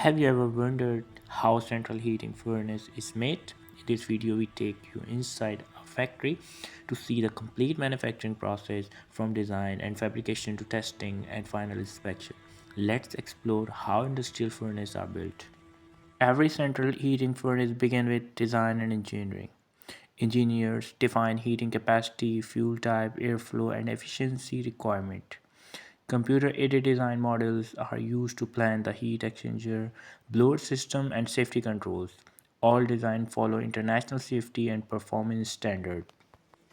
Have you ever wondered how central heating furnace is made? In this video we take you inside a factory to see the complete manufacturing process from design and fabrication to testing and final inspection. Let's explore how industrial furnaces are built. Every central heating furnace begins with design and engineering. Engineers define heating capacity, fuel type, airflow, and efficiency requirement. Computer-aided design models are used to plan the heat exchanger, blower system, and safety controls. All design follow international safety and performance standards.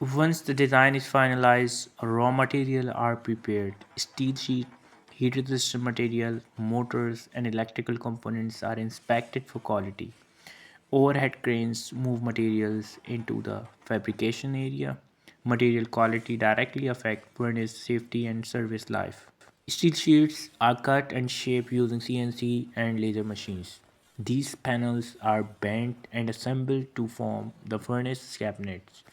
Once the design is finalized, raw material are prepared. Steel sheet, heat resistant material, motors, and electrical components are inspected for quality. Overhead cranes move materials into the fabrication area. Material quality directly affect furnace safety and service life. Steel sheets are cut and shaped using CNC and laser machines. These panels are bent and assembled to form the furnace cabinets.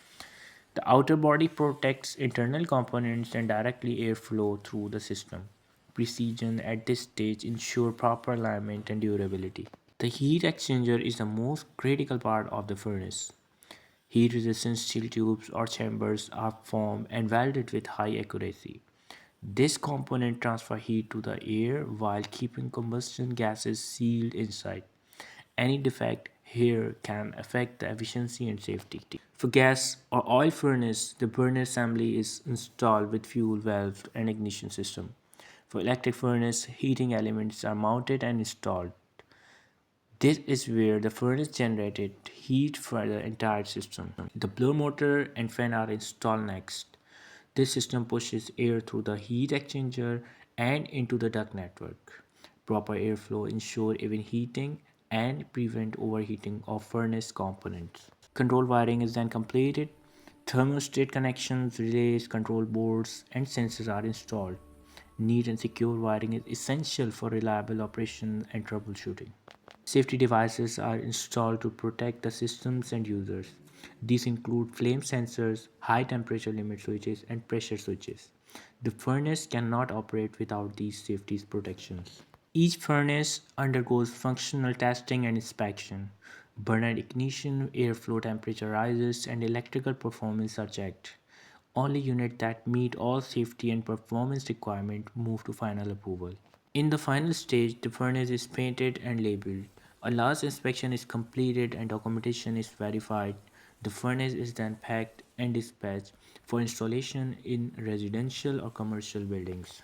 The outer body protects internal components and directly airflow through the system. Precision at this stage ensures proper alignment and durability. The heat exchanger is the most critical part of the furnace. Heat resistant steel tubes or chambers are formed and welded with high accuracy. This component transfers heat to the air while keeping combustion gases sealed inside. Any defect here can affect the efficiency and safety. For gas or oil furnace, the burner assembly is installed with fuel valve and ignition system. For electric furnace, heating elements are mounted and installed. This is where the furnace generated heat for the entire system. The blower motor and fan are installed next. This system pushes air through the heat exchanger and into the duct network. Proper airflow ensures even heating and prevent overheating of furnace components. Control wiring is then completed. Thermostat connections, relays, control boards, and sensors are installed. Neat and secure wiring is essential for reliable operation and troubleshooting. Safety devices are installed to protect the systems and users. These include flame sensors, high temperature limit switches, and pressure switches. The furnace cannot operate without these safety protections. Each furnace undergoes functional testing and inspection. Burner ignition, airflow temperature rises, and electrical performance are checked. Only units that meet all safety and performance requirements move to final approval. In the final stage, the furnace is painted and labeled. A last inspection is completed and documentation is verified. The furnace is then packed and dispatched for installation in residential or commercial buildings.